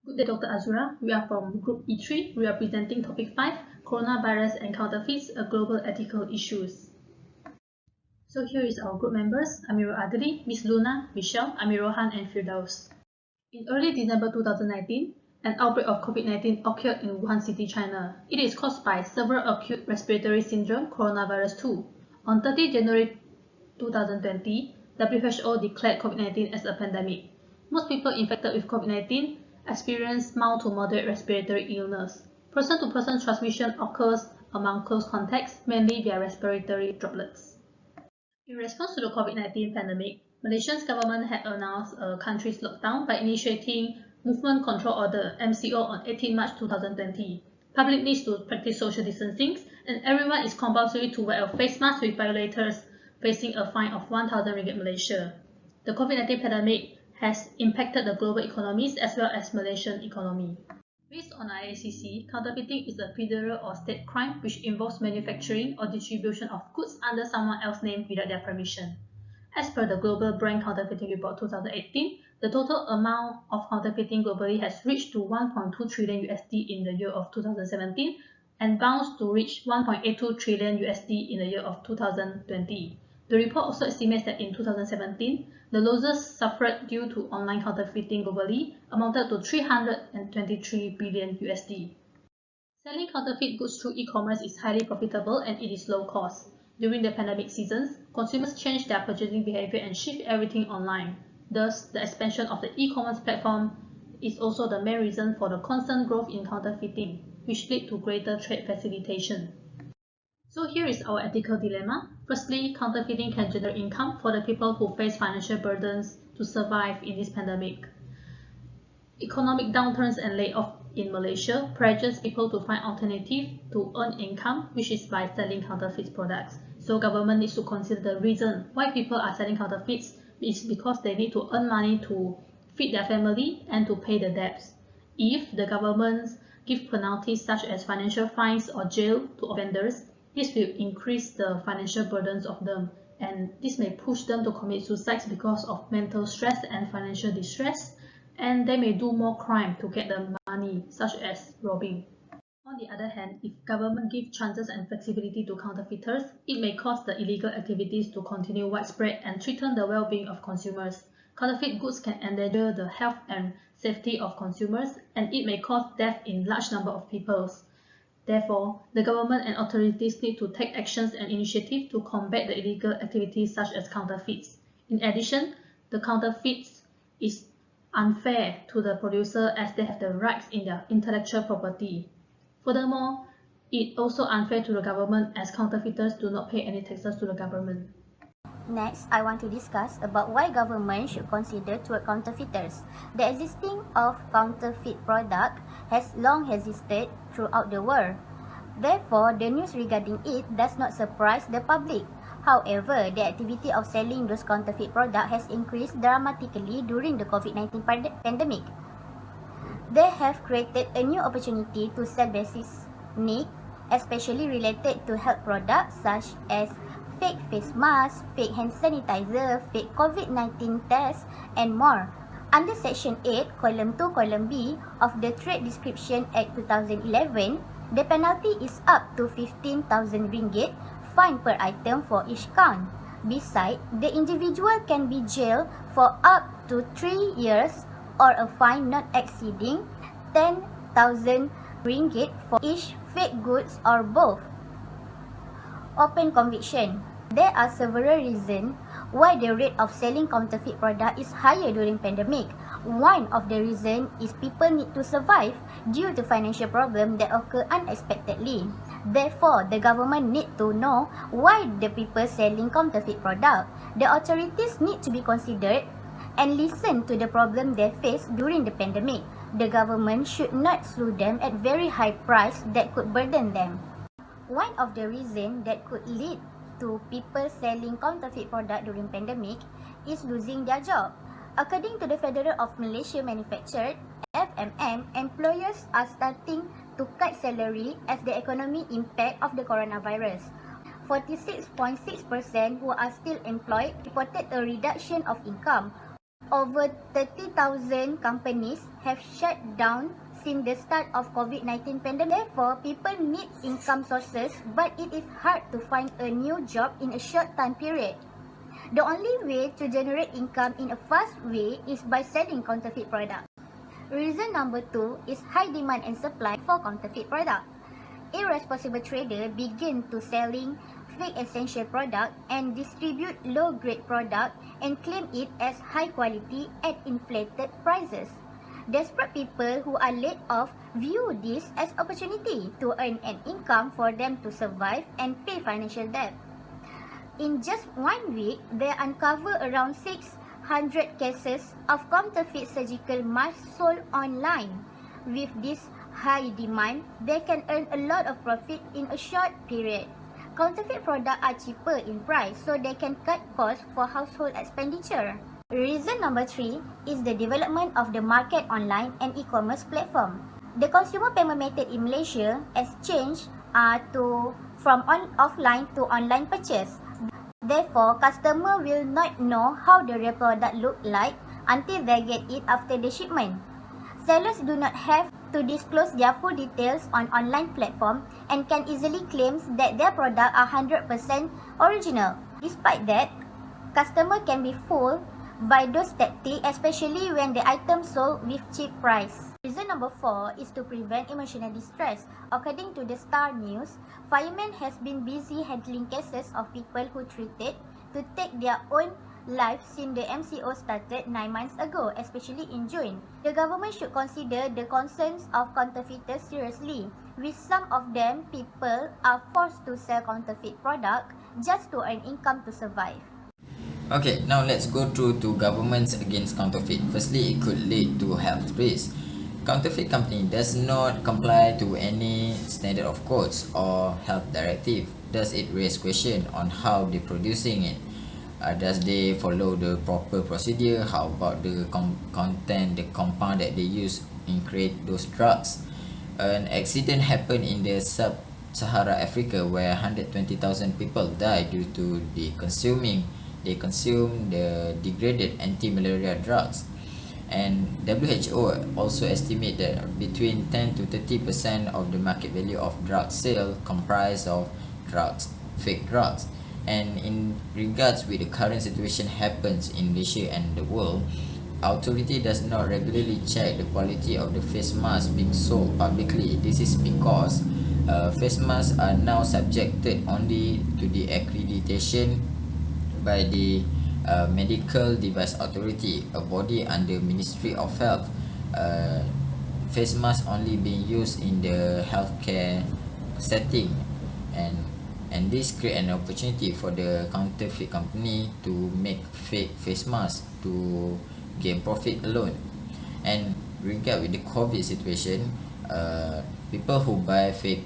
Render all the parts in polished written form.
Good day, Dr. Azura. We are from Group E3, representing Topic 5, Coronavirus and Counterfeits, a Global Ethical Issues. So here is our group members, Amirul Adli, Ms. Luna, Michelle, Amirohan, and Firdaus. In early December 2019, an outbreak of COVID-19 occurred in Wuhan City, China. It is caused by severe acute respiratory syndrome coronavirus 2. On 30 January 2020, WHO declared COVID-19 as a pandemic. Most people infected with COVID-19 experience mild to moderate respiratory illness. Person-to-person transmission occurs among close contacts, mainly via respiratory droplets. In response to the COVID-19 pandemic, Malaysia's government had announced a country's lockdown by initiating Movement Control Order (MCO) on 18 March 2020. Public needs to practice social distancing, and everyone is compulsory to wear a face mask, with violators facing a fine of 1,000 ringgit Malaysia. The COVID-19 pandemic has impacted the global economies as well as Malaysian economy. Based on IACC, counterfeiting is a federal or state crime which involves manufacturing or distribution of goods under someone else's name without their permission. As per the Global Brand Counterfeiting Report 2018, the total amount of counterfeiting globally has reached to 1.2 trillion USD in the year of 2017 and bounds to reach 1.82 trillion USD in the year of 2020. The report also estimates that in 2017, the losses suffered due to online counterfeiting globally amounted to 323 billion USD. Selling counterfeit goods through e-commerce is highly profitable and it is low cost. During the pandemic seasons, consumers change their purchasing behavior and shift everything online. Thus, the expansion of the e-commerce platform is also the main reason for the constant growth in counterfeiting, which lead to greater trade facilitation. So here is our ethical dilemma. Firstly, counterfeiting can generate income for the people who face financial burdens to survive in this pandemic. Economic downturns and layoffs in Malaysia pressures people to find alternatives to earn income, which is by selling counterfeit products. So government needs to consider the reason why people are selling counterfeits is because they need to earn money to feed their family and to pay the debts. If the government give penalties such as financial fines or jail to offenders, this will increase the financial burdens of them, and this may push them to commit suicides because of mental stress and financial distress, and they may do more crime to get the money, such as robbing. On the other hand, if government gives chances and flexibility to counterfeiters, it may cause the illegal activities to continue widespread and threaten the well-being of consumers. Counterfeit goods can endanger the health and safety of consumers, and it may cause death in large number of people. Therefore, the government and authorities need to take actions and initiatives to combat the illegal activities such as counterfeits. In addition, the counterfeits is unfair to the producer as they have the rights in their intellectual property. Furthermore, it also unfair to the government as counterfeiters do not pay any taxes to the government. Next, I want to discuss about why government should consider toward counterfeiters. The existing of counterfeit product has long existed throughout the world. Therefore, the news regarding it does not surprise the public. However, the activity of selling those counterfeit products has increased dramatically during the COVID-19 pandemic. They have created a new opportunity to sell basic needs, especially related to health products such as fake face masks, fake hand sanitizer, fake COVID-19 tests, and more. Under Section 8, Column 2, Column B of the Trade Description Act 2011, the penalty is up to 15,000 ringgit, fine per item for each count. Besides, the individual can be jailed for up to 3 years or a fine not exceeding 10,000 ringgit for each fake goods or both. Open conviction. There are several reasons why the rate of selling counterfeit product is higher during pandemic. One of the reasons is people need to survive due to financial problems that occur unexpectedly. Therefore, the government need to know why the people selling counterfeit product. The authorities need to be considered and listen to the problem they face during the pandemic. The government should not sue them at very high price that could burden them. One of the reasons that could lead to people selling counterfeit product during pandemic is losing their job. According to the Federal of Malaysia Manufactured, FMM, employers are starting to cut salary as the economic impact of the coronavirus. 46.6% who are still employed reported a reduction of income, Over 30,000 companies have shut down since the start of COVID-19 pandemic. Therefore, people need income sources, but it is hard to find a new job in a short time period. The only way to generate income in a fast way is by selling counterfeit products. Reason number 2 is high demand and supply for counterfeit products. Irresponsible traders begin to selling fake essential product and distribute low-grade product and claim it as high quality at inflated prices. Desperate people who are laid off view this as opportunity to earn an income for them to survive and pay financial debt. In just 1 week, they uncover around 600 cases of counterfeit surgical masks sold online. With this high demand, they can earn a lot of profit in a short period. Counterfeit products are cheaper in price, so they can cut costs for household expenditure. Reason number 3 is the development of the market online and e-commerce platform. The consumer payment method in Malaysia has changed from offline to online purchase. Therefore, customer will not know how the real product look like until they get it after the shipment. Sellers do not have to disclose their full details on online platform and can easily claim that their product are 100% original. Despite that, customer can be fooled by those tactics, especially when the item sold with cheap price. Reason number 4 is to prevent emotional distress. According to the Star News, firemen has been busy handling cases of people who treated to take their own life since the MCO started 9 months ago, especially in June. The government should consider the concerns of counterfeiters seriously. With some of them, people are forced to sell counterfeit product just to earn income to survive. Okay, now let's go through to governments against counterfeit. Firstly, it could lead to health risks. Counterfeit company does not comply to any standard of codes or health directive. Does it raise question on how they're producing it? Does they follow the proper procedure? How about the content, the compound that they use in create those drugs? An accident happened in the sub-Sahara Africa where 120,000 people died due to they consume the degraded anti-malaria drugs. And WHO also estimate that between 10 to 30% of the market value of drug sale comprise of fake drugs. And in regards with the current situation happens in Malaysia and the world, authority does not regularly check the quality of the face mask being sold publicly. This is because face masks are now subjected only to the accreditation by the Medical Device Authority, a body under Ministry of Health. Face masks only being used in the healthcare setting, and this create an opportunity for the counterfeit company to make fake face masks to gain profit alone. And regard with the COVID situation, people who buy fake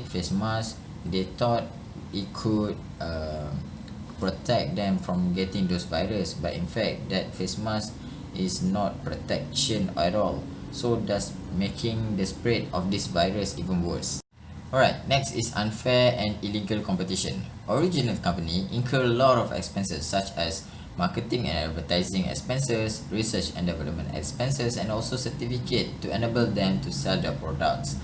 face masks, they thought it could protect them from getting those virus, but in fact that face mask is not protection at all, so thus making the spread of this virus even worse. Alright, next is unfair and illegal competition. Original company incur a lot of expenses such as marketing and advertising expenses, research and development expenses, and also certificate to enable them to sell their products.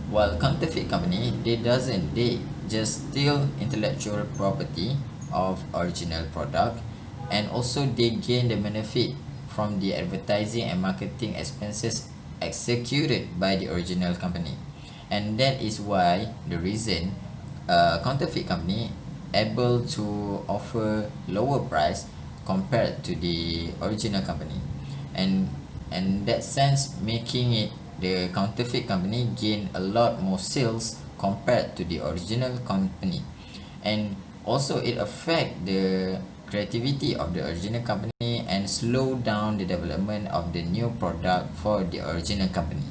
While counterfeit company, they just steal intellectual property of original product, and also they gain the benefit from the advertising and marketing expenses executed by the original company. And that is why the reason counterfeit company able to offer lower price compared to the original company, and that sense making it the counterfeit company gain a lot more sales compared to the original company. And also it affect the creativity of the original company and slow down the development of the new product for the original company.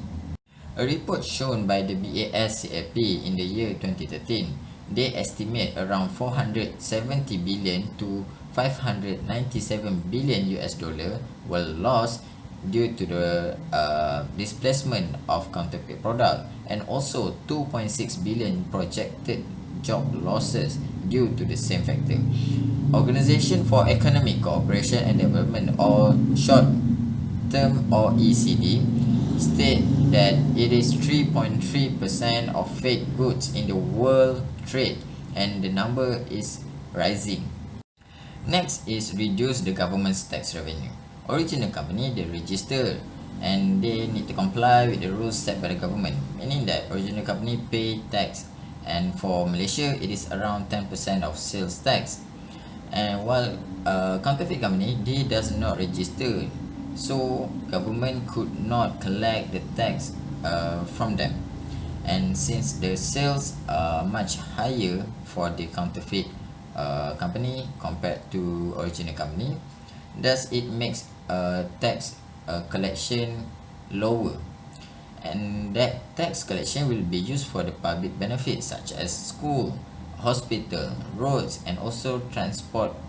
A report shown by the BASCAP in the year 2013, they estimate around 470 billion to 597 billion US dollar were lost due to the displacement of counterfeit product, and also 2.6 billion projected job losses due to the same factor. Organization for Economic Cooperation and Development, or short term OECD, state that it is 3.3% of fake goods in the world trade, and the number is rising. Next is reduce the government's tax revenue. Original company, they register and they need to comply with the rules set by the government, meaning that original company pay tax, and for Malaysia it is around 10% of sales tax. And while counterfeit company, they does not register, so government could not collect the tax from them. And since the sales are much higher for the counterfeit company compared to original company, thus it makes tax collection lower, and that tax collection will be used for the public benefits such as school, hospital, roads, and also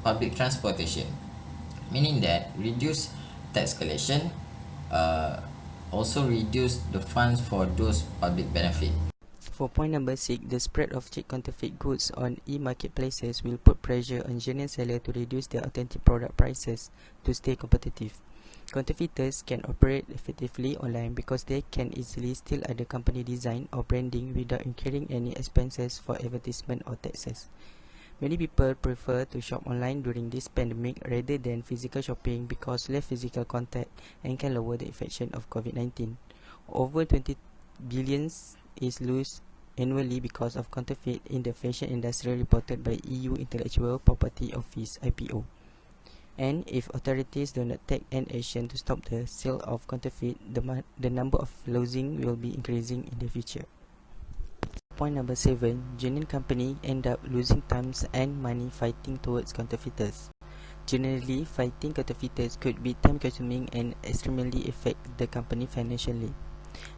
public transportation, meaning that reduce tax collection also reduce the funds for those public benefit. For point number 6, the spread of cheap counterfeit goods on e-marketplaces will put pressure on genuine sellers to reduce their authentic product prices to stay competitive. Counterfeiters can operate effectively online because they can easily steal other company design or branding without incurring any expenses for advertisement or taxes. Many people prefer to shop online during this pandemic rather than physical shopping because less physical contact and can lower the infection of COVID-19. Over 20 billion is lost annually because of counterfeit in the fashion industry, reported by EU Intellectual Property Office (IPO). And if authorities do not take an action to stop the sale of counterfeit, the number of losing will be increasing in the future. Point number 7, genuine company end up losing time and money fighting towards counterfeiters. Generally, fighting counterfeiters could be time-consuming and extremely affect the company financially.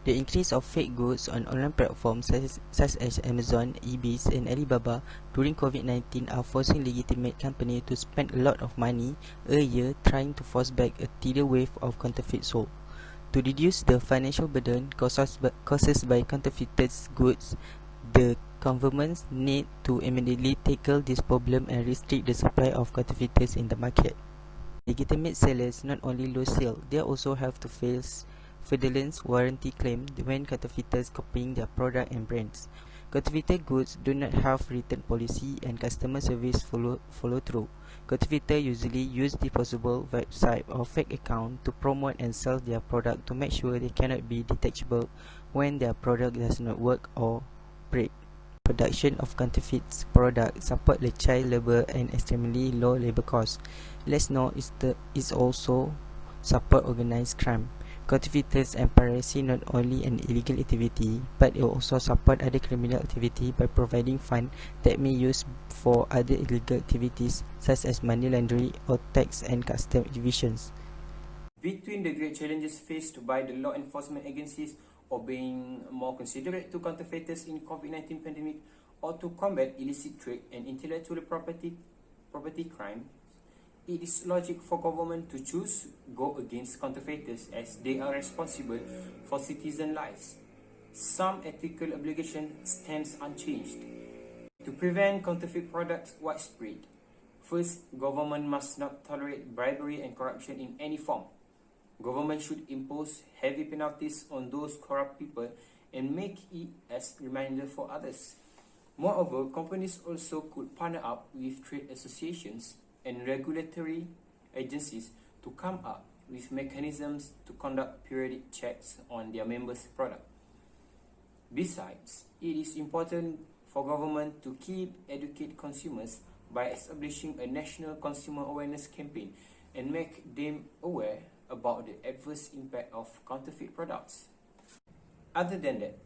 The increase of fake goods on online platforms such as Amazon, eBay, and Alibaba during COVID-19 are forcing legitimate companies to spend a lot of money a year trying to force back a tidal wave of counterfeit sold. To reduce the financial burden caused by counterfeited goods, the governments need to immediately tackle this problem and restrict the supply of counterfeiters in the market. Legitimate sellers not only lose sales, they also have to face fraudulent warranty claim when counterfeiters copying their product and brands. Counterfeited goods do not have return policy and customer service follow through. Counterfeiters usually use disposable website or fake account to promote and sell their product to make sure they cannot be detectable when their product does not work or break. Production of counterfeit products support the child labor and extremely low labor costs. Let's note is also support organized crime. Counterfeiters and piracy not only an illegal activity, but it also support other criminal activity by providing funds that may use for other illegal activities such as money laundering or tax and custom evasions. Between the great challenges faced by the law enforcement agencies or being more considerate to counterfeiters in COVID-19 pandemic, or to combat illicit trade and intellectual property crime, it is logic for government to choose go against counterfeiters as they are responsible for citizen lives. Some ethical obligation stands unchanged. To prevent counterfeit products widespread, first, government must not tolerate bribery and corruption in any form. Government should impose heavy penalties on those corrupt people and make it as a reminder for others. Moreover, companies also could partner up with trade associations and regulatory agencies to come up with mechanisms to conduct periodic checks on their members' product. Besides, it is important for government to educate consumers by establishing a national consumer awareness campaign and make them aware about the adverse impact of counterfeit products. Other than that,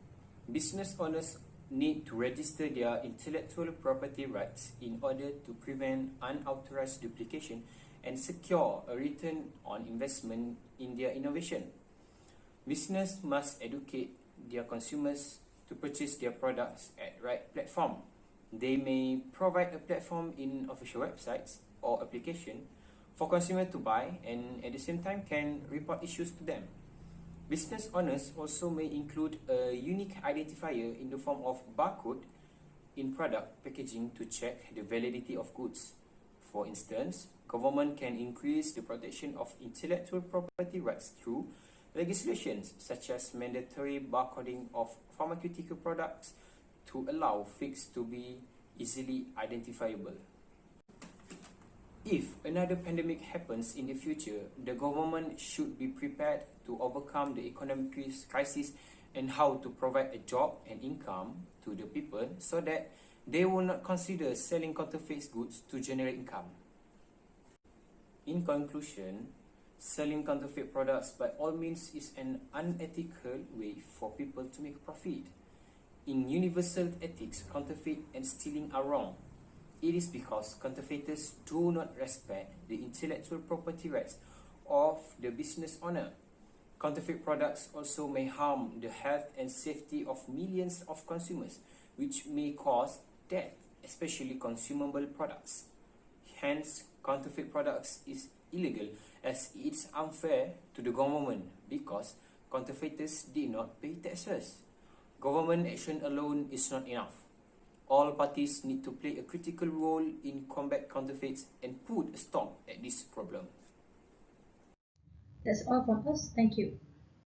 business owners need to register their intellectual property rights in order to prevent unauthorized duplication and secure a return on investment in their innovation. Business must educate their consumers to purchase their products at right platform. They may provide a platform in official websites or application for consumers to buy, and at the same time can report issues to them. Business owners also may include a unique identifier in the form of barcode in product packaging to check the validity of goods. For instance, government can increase the protection of intellectual property rights through legislations such as mandatory barcoding of pharmaceutical products to allow fakes to be easily identifiable. If another pandemic happens in the future, the government should be prepared to overcome the economic crisis and how to provide a job and income to the people so that they will not consider selling counterfeit goods to generate income. In conclusion, selling counterfeit products by all means is an unethical way for people to make profit. In universal ethics, counterfeit and stealing are wrong. It is because counterfeiters do not respect the intellectual property rights of the business owner. Counterfeit products also may harm the health and safety of millions of consumers, which may cause death, especially consumable products. Hence, counterfeit products is illegal as it's unfair to the government because counterfeiters did not pay taxes. Government action alone is not enough. All parties need to play a critical role in combat counterfeits and put a stop at this problem. That's all from us. Thank you.